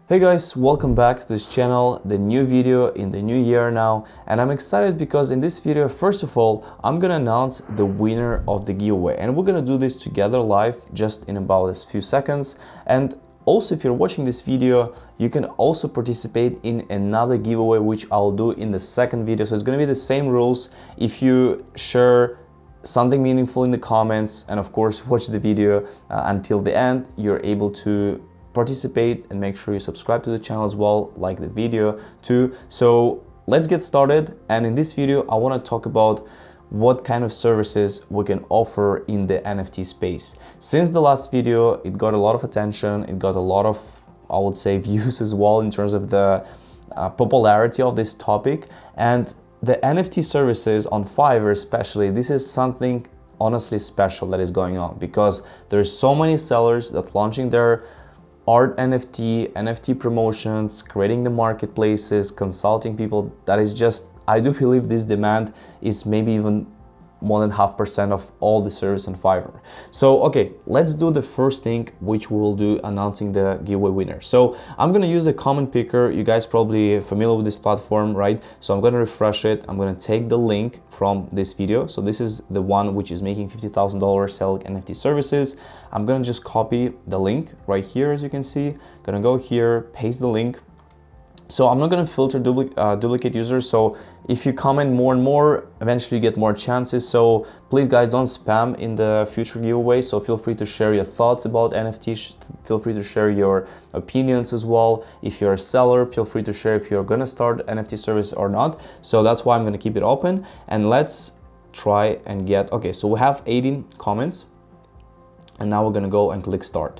Hey guys, welcome back to this channel, the new video in the new year now, and I'm excited because in this video, first of all, I'm gonna announce the winner of the giveaway, and we're gonna do this together live just in about a few seconds. And also, if you're watching this video, you can also participate in another giveaway which I'll do in the second video. So it's gonna be the same rules. If you share something meaningful in the comments and of course watch the video until the end, you're able to participate, and make sure you subscribe to the channel as well, like the video too. So let's get started, and in this video I want to talk about what kind of services we can offer in the NFT space. Since the last video, it got a lot of attention, it got a lot of, I would say, views as well in terms of the popularity of this topic. And the NFT services on Fiverr especially, this is something honestly special that is going on, because there's so many sellers that launching their art NFT promotions, creating the marketplaces, consulting people. That is just, I do believe this demand is maybe even more than 0.5% of all the service on Fiverr. So, okay, let's do the first thing, which we will do, announcing the giveaway winner. So I'm gonna use a comment picker. You guys probably familiar with this platform, right? So I'm gonna refresh it. I'm gonna take the link from this video. So this is the one which is making $50,000 selling NFT services. I'm gonna just copy the link right here, as you can see. Gonna go here, paste the link. So I'm not gonna filter duplicate users. So if you comment more and more, eventually you get more chances. So please guys, don't spam in the future giveaway. So feel free to share your thoughts about NFTs. Feel free to share your opinions as well. If you're a seller, feel free to share if you're gonna start NFT service or not. So that's why I'm gonna keep it open, and let's try and get, okay, so we have 18 comments, and now we're gonna go and click start.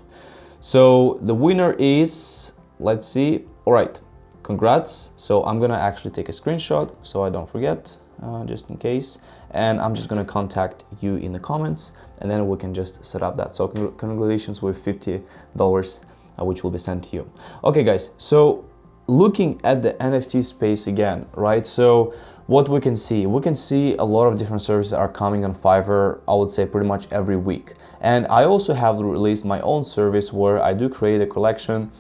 So the winner is, let's see, all right. Congrats. So I'm gonna actually take a screenshot so I don't forget, just in case, and I'm just gonna contact you in the comments, and then we can just set up that. So congratulations with $50 which will be sent to you. Okay guys, so looking at the NFT space again, right? So what we can see a lot of different services are coming on Fiverr, I would say pretty much every week. And I also have released my own service where I do create a collection,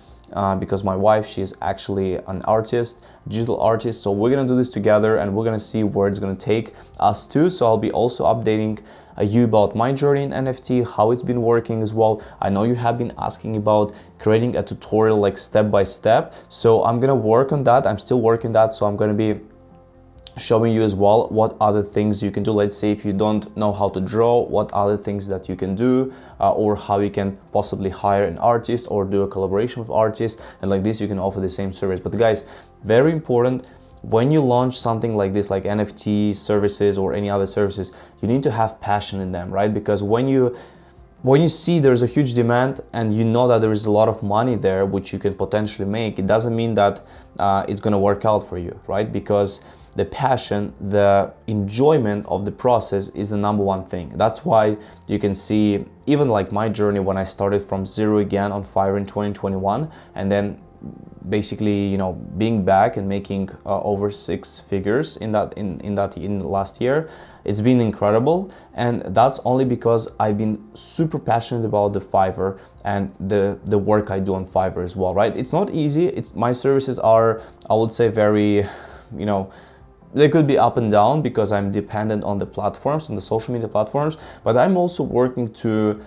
because my wife, she's actually an artist, digital artist. So we're gonna do this together, and we're gonna see where it's gonna take us to. So I'll be also updating you about my journey in NFT, how it's been working as well. I know you have been asking about creating a tutorial like step by step. So I'm gonna work on that. I'm still working that. So I'm gonna be showing you as well what other things you can do. Let's say if you don't know how to draw, what other things that you can do, or how you can possibly hire an artist or do a collaboration with artists, and like this you can offer the same service. But guys, very important, when you launch something like this, like NFT services or any other services, you need to have passion in them, right? Because when you see there's a huge demand and you know that there is a lot of money there which you can potentially make, it doesn't mean that it's going to work out for you, right? Because the passion, the enjoyment of the process is the number one thing. That's why you can see even like my journey when I started from zero again on Fiverr in 2021, and then basically, you know, being back and making over 6 figures in last year. It's been incredible, and that's only because I've been super passionate about the Fiverr and the work I do on Fiverr as well, right? It's not easy. My services are, I would say, very, you know, they could be up and down because I'm dependent on the platforms, on the social media platforms, but I'm also working to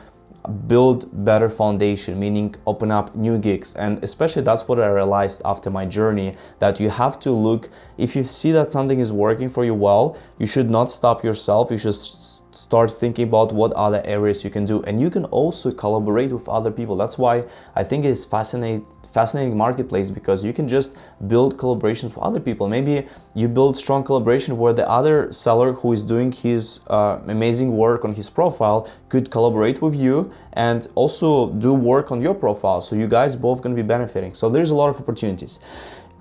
build better foundation, meaning open up new gigs. And especially that's what I realized after my journey, that you have to look, if you see that something is working for you well, you should not stop yourself. You should start thinking about what other areas you can do, and you can also collaborate with other people. That's why I think it is fascinating marketplace, because you can just build collaborations with other people. Maybe you build strong collaboration where the other seller who is doing his amazing work on his profile could collaborate with you and also do work on your profile, so you guys both gonna be benefiting. So there's a lot of opportunities.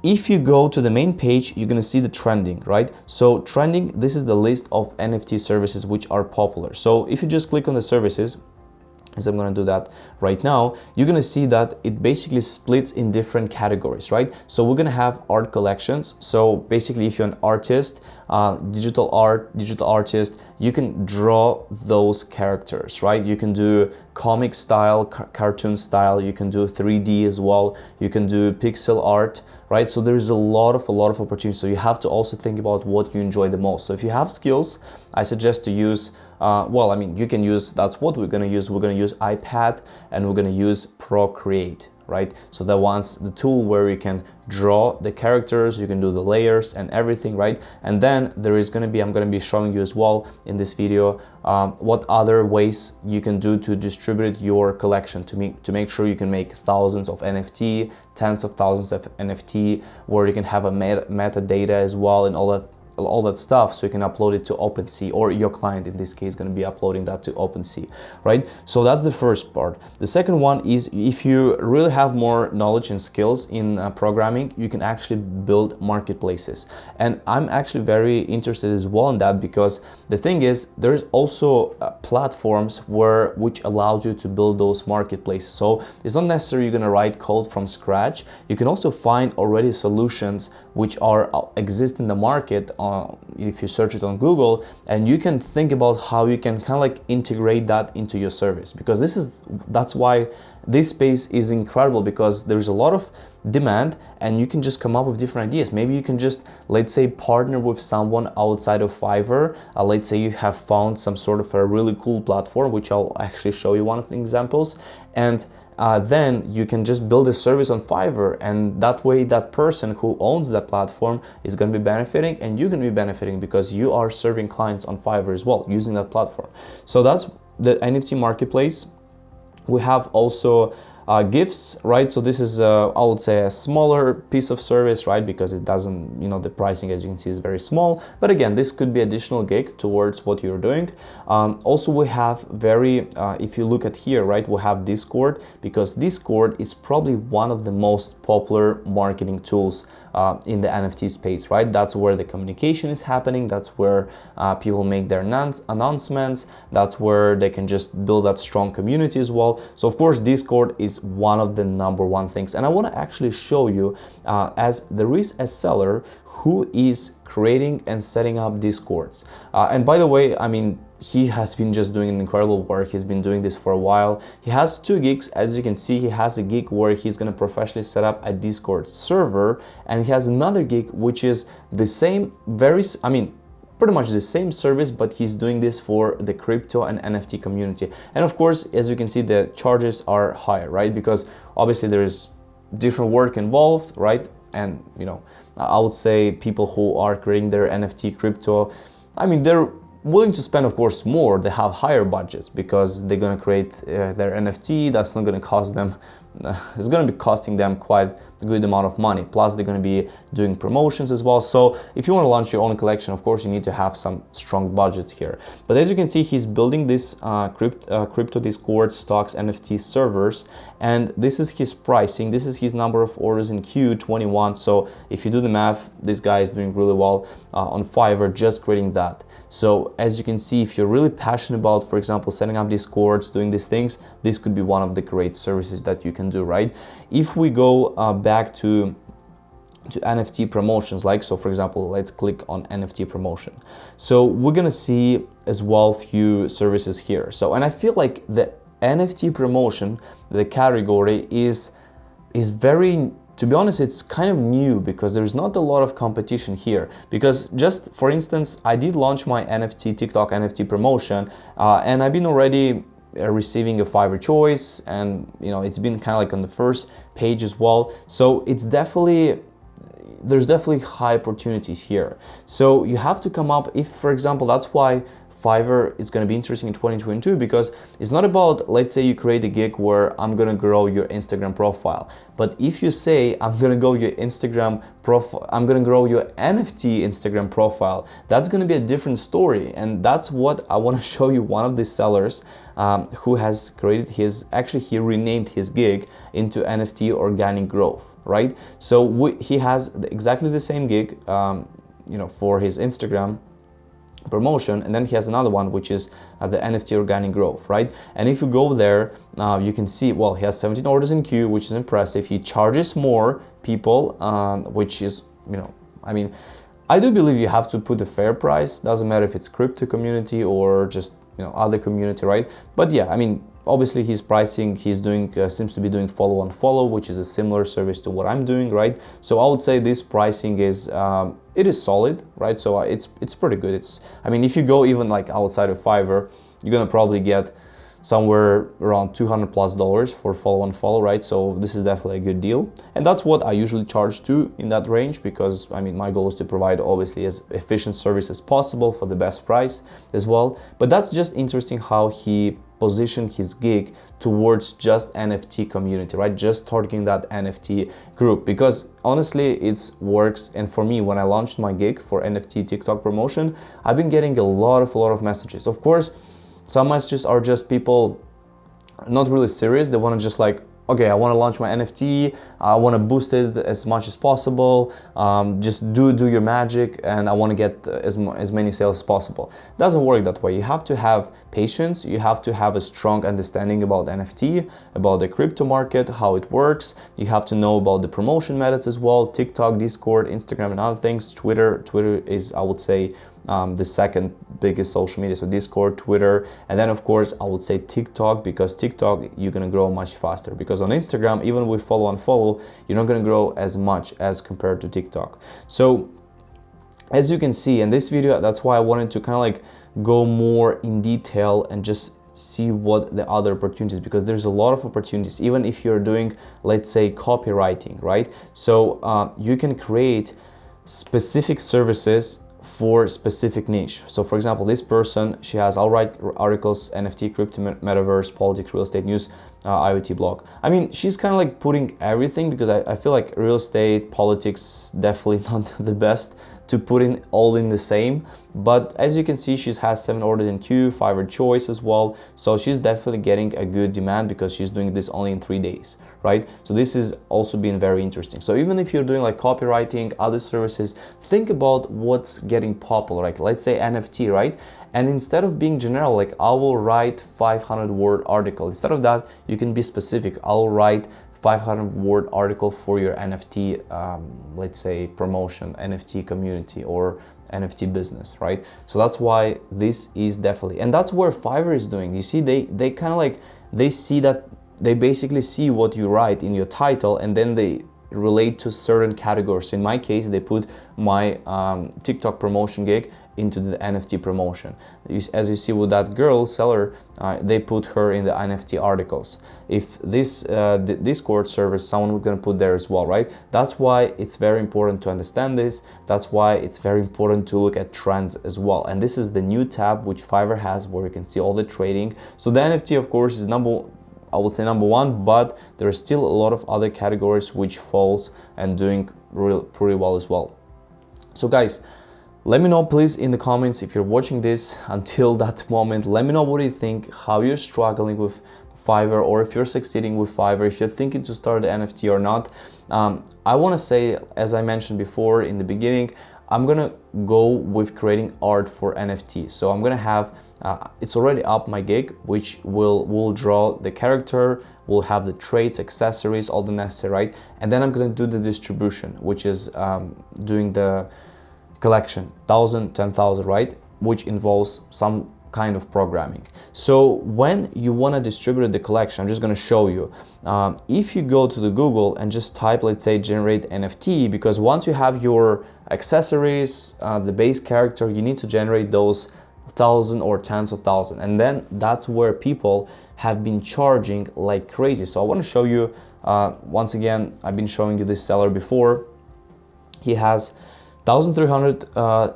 If you go to the main page, you're gonna see the trending, right? So trending, this is the list of NFT services which are popular. So if you just click on the services, as I'm gonna do that right now, you're gonna see that it basically splits in different categories, right? So we're gonna have art collections. So basically, if you're an artist, digital artist, you can draw those characters, right? You can do comic style, cartoon style, you can do 3D as well, you can do pixel art, right? So there's a lot of opportunities. So you have to also think about what you enjoy the most. So if you have skills, I suggest to use well, I mean, you can use, that's what we're gonna use. We're gonna use iPad and we're gonna use Procreate, right? So the tool where you can draw the characters, you can do the layers and everything, right? And then there is gonna be, I'm gonna be showing you as well in this video what other ways you can do to distribute your collection to make sure you can make thousands of NFT, tens of thousands of NFT, where you can have a metadata as well and all that stuff, so you can upload it to OpenSea, or your client in this case is going to be uploading that to OpenSea, right? So that's the first part. The second one is, if you really have more knowledge and skills in programming, you can actually build marketplaces. And I'm actually very interested as well in that, because the thing is, there's also platforms which allows you to build those marketplaces. So it's not necessarily you're going to write code from scratch. You can also find already solutions which exist in the market if you search it on Google, and you can think about how you can kind of like integrate that into your service, because that's why this space is incredible, because there's a lot of demand and you can just come up with different ideas. Maybe you can just, let's say, partner with someone outside of Fiverr. Let's say you have found some sort of a really cool platform, which I'll actually show you one of the examples, and then you can just build a service on Fiverr, and that way that person who owns that platform is going to be benefiting, and you're going to be benefiting because you are serving clients on Fiverr as well using that platform. So that's the NFT marketplace. We have also gifts, right? So this is I would say a smaller piece of service, right? Because it doesn't, the pricing, as you can see, is very small, but again, this could be additional gig towards what you're doing. Also, we have if you look at here, right, we have Discord, because Discord is probably one of the most popular marketing tools in the NFT space, right? That's where the communication is happening. That's where people make their announcements. That's where they can just build that strong community as well. So of course, Discord is one of the number one things. And I want to actually show you, as there is a seller who is creating and setting up Discords. And by the way, I mean, he has been just doing an incredible work. He's been doing this for a while. He has 2 gigs. As you can see, he has a gig where he's going to professionally set up a Discord server, and he has another gig which is the same, pretty much the same service, but he's doing this for the crypto and NFT community. And of course, as you can see, the charges are higher, right? Because obviously there is different work involved, right? And I would say people who are creating their NFT crypto, I mean, they're willing to spend, of course, more. They have higher budgets because they're going to create their NFT. That's not going to cost them, it's going to be costing them quite a good amount of money. Plus, they're going to be doing promotions as well. So if you want to launch your own collection, of course, you need to have some strong budgets here. But as you can see, he's building this crypto Discord stocks NFT servers, and this is his pricing. This is his number of orders in Q21. So if you do the math, this guy is doing really well on Fiverr just creating that. So as you can see, if you're really passionate about, for example, setting up Discords, doing these things, this could be one of the great services that you can do, right? If we go back to NFT promotions, so for example, let's click on NFT promotion. So we're gonna see as well few services here. So, and I feel like the NFT promotion, the category is very, to be honest, it's kind of new, because there's not a lot of competition here. Because just for instance, I did launch my TikTok NFT promotion, and I've been already receiving a Fiverr choice, and it's been kind of like on the first page as well. So there's definitely high opportunities here. So you have to come up, if for example, that's why Fiverr is going to be interesting in 2022, because it's not about, let's say you create a gig where I'm going to grow your Instagram profile. But if you say, I'm going to grow your Instagram profile, I'm going to grow your NFT Instagram profile, that's going to be a different story. And that's what I want to show you. One of the sellers who has created he renamed his gig into NFT organic growth, right? So he has exactly the same gig, for his Instagram promotion, and then he has another one which is the NFT organic growth, right? And if you go there, you can see, well, he has 17 orders in queue, which is impressive. He charges more people, which is, I do believe you have to put a fair price. Doesn't matter if it's crypto community or just, you know, other community, right? But yeah, I mean, obviously he's pricing, he's doing, seems to be doing follow on follow, which is a similar service to what I'm doing, right? So I would say this pricing is, it is solid, right? So it's pretty good. It's, I mean, if you go even like outside of Fiverr, you're gonna probably get somewhere around $200+ for follow on follow, right? So this is definitely a good deal, and that's what I usually charge to in that range, because I mean, my goal is to provide obviously as efficient service as possible for the best price as well. But that's just interesting how he positioned his gig towards just NFT community, right? Just targeting that NFT group, because honestly it works. And for me, when I launched my gig for NFT TikTok promotion, I've been getting a lot of messages. Of course, some messages are just people not really serious. They want to just like, okay, I want to launch my NFT, I want to boost it as much as possible, just do your magic, and I want to get as many sales as possible. It doesn't work that way. You have to have patience, you have to have a strong understanding about NFT, about the crypto market, how it works. You have to know about the promotion methods as well, TikTok, Discord, Instagram, and other things. Twitter is, I would say, the second biggest social media, so Discord, Twitter, and then of course I would say TikTok, because TikTok you're gonna grow much faster, because on Instagram, even with follow and follow, you're not gonna grow as much as compared to TikTok. So as you can see in this video, that's why I wanted to kind of like go more in detail and just see what the other opportunities, because there's a lot of opportunities, even if you're doing, let's say, copywriting, right? So you can create specific services for specific niche. So for example, this person, she has, I'll write articles, NFT, crypto, metaverse, politics, real estate news, IoT blog. I mean, she's kind of like putting everything, because I feel like real estate, politics, definitely not the best to put in all in the same. But as you can see, she has 7 orders in queue, Fiverr choice as well. So she's definitely getting a good demand, because she's doing this only in 3 days, right? So this is also been very interesting. So even if you're doing like copywriting, other services, think about what's getting popular, like let's say NFT, right? And instead of being general, like I will write 500-word article, instead of that, you can be specific. I'll write 500-word article for your NFT, let's say promotion, NFT community, or NFT business, right? So that's why this is definitely, and that's where Fiverr is doing. You see, they kind of like, they see that, they basically see what you write in your title, and then they relate to certain categories. So in my case, they put my TikTok promotion gig into the NFT promotion. As you see with that girl seller, they put her in the NFT articles. If this Discord service, someone was gonna put there as well, right? That's why it's very important to understand this. That's why it's very important to look at trends as well. And this is the new tab which Fiverr has, where you can see all the trading. So the NFT, of course, is I would say number one, but there are still a lot of other categories which falls and doing pretty well as well. So guys, let me know please in the comments if you're watching this until that moment. Let me know what you think, how you're struggling with Fiverr, or if you're succeeding with Fiverr, if you're thinking to start the NFT or not. I want to say, as I mentioned before in the beginning, I'm gonna go with creating art for NFT. So I'm gonna have, it's already up my gig, which will draw the character, will have the traits, accessories, all the necessary, right? And then I'm gonna do the distribution, which is doing the collection, 1,000, 10,000, right? Which involves some kind of programming. So when you want to distribute the collection, I'm just going to show you. If you go to the Google and just type, let's say, generate NFT, because once you have your accessories, the base character, you need to generate those 1,000 or tens of thousands, and then that's where people have been charging like crazy. So I want to show you once again. I've been showing you this seller before. He has 1,300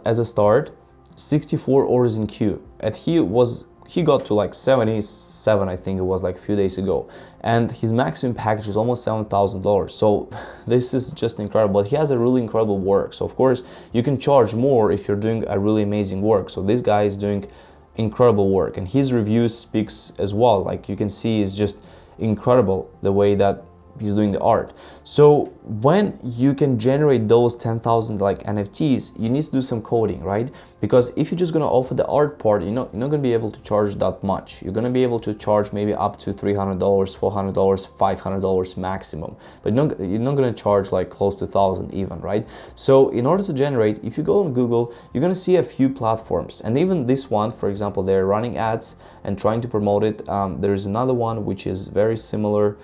as a start, 64 orders in queue, and he got to like 77, I think it was, like a few days ago, and his maximum package is almost $7,000. So this is just incredible. But he has a really incredible work, so of course you can charge more if you're doing a really amazing work. So this guy is doing incredible work, and his reviews speaks as well. Like you can see, it's just incredible the way that he's doing the art. So when you can generate those 10,000 like NFTs, you need to do some coding, right? Because if you're just going to offer the art part, you're not going to be able to charge that much. You're going to be able to charge maybe up to $300, $400, $500 maximum, but you're not going to charge like close to 1,000 even, right? So in order to generate, if you go on Google, you're going to see a few platforms, and even this one, for example, they're running ads and trying to promote it. There is another one which is very similar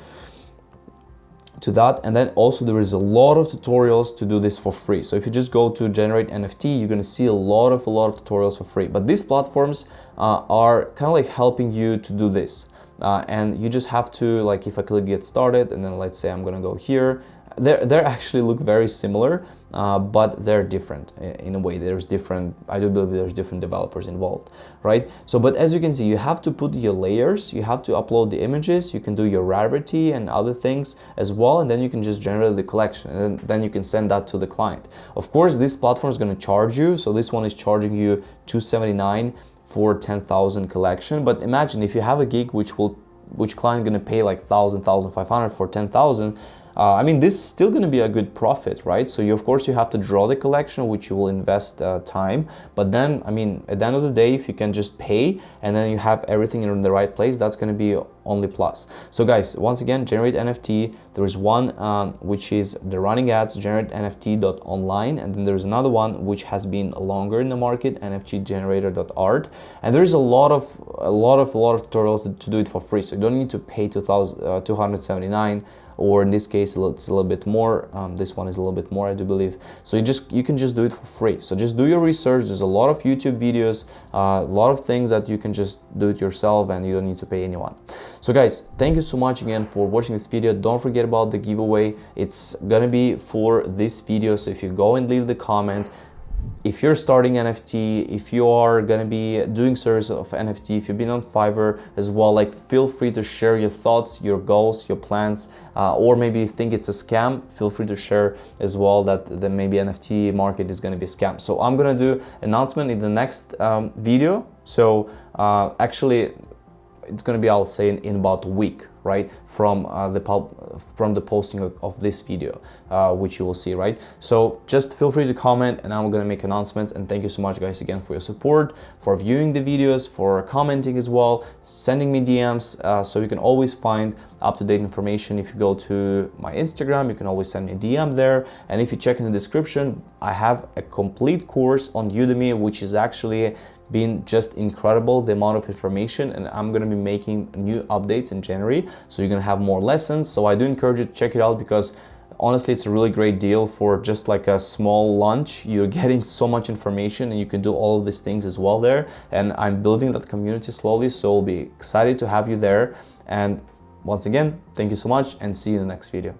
to that, and then also there is a lot of tutorials to do this for free. So if you just go to generate NFT, you're going to see a lot of tutorials for free. But these platforms are kind of like helping you to do this, and you just have to, like, if I click get started, and then let's say I'm going to go here, they actually look very similar, but they're different in a way. There's different, I do believe there's different developers involved, right? So, but as you can see, you have to put your layers, you have to upload the images, you can do your rarity and other things as well, and then you can just generate the collection, and then you can send that to the client. Of course, this platform is going to charge you, so this one is charging you $279 for 10,000 collection. But imagine if you have a gig which client going to pay like 1,000, 1,500 for 10,000. I mean, this is still going to be a good profit, right? So of course you have to draw the collection, which you will invest time. But then, I mean, at the end of the day, if you can just pay and then you have everything in the right place, that's going to be only plus. So guys, once again, generate NFT. There is one which is the running ads, generate NFT.online, and then there's another one which has been longer in the market, NFTgenerator.art. And there's a lot of tutorials to do it for free. So you don't need to pay $279. Or in this case, it's a little bit more. This one is a little bit more, I do believe. So you can just do it for free. So just do your research. There's a lot of YouTube videos, a lot of things that you can just do it yourself, and you don't need to pay anyone. So guys, thank you so much again for watching this video. Don't forget about the giveaway. It's gonna be for this video. So if you go and leave the comment, if you're starting NFT, if you are going to be doing service of NFT, if you've been on Fiverr as well, like, feel free to share your thoughts, your goals, your plans, or maybe you think it's a scam, feel free to share as well that the maybe NFT market is going to be a scam. So I'm going to do announcement in the next video. So actually, it's going to be, I'll say, in about a week, right, from the posting of this video, which you will see, right? So just feel free to comment, and I'm going to make announcements. And thank you so much, guys, again, for your support, for viewing the videos, for commenting as well, sending me DMs. So you can always find up-to-date information. If you go to my Instagram, you can always send me a DM there. And if you check in the description, I have a complete course on Udemy, which is actually been just incredible, the amount of information, and I'm going to be making new updates in January, so you're going to have more lessons. So I do encourage you to check it out, because honestly, it's a really great deal for just like a small lunch. You're getting so much information, and you can do all of these things as well there, and I'm building that community slowly, so I'll be excited to have you there. And once again, thank you so much, and see you in the next video.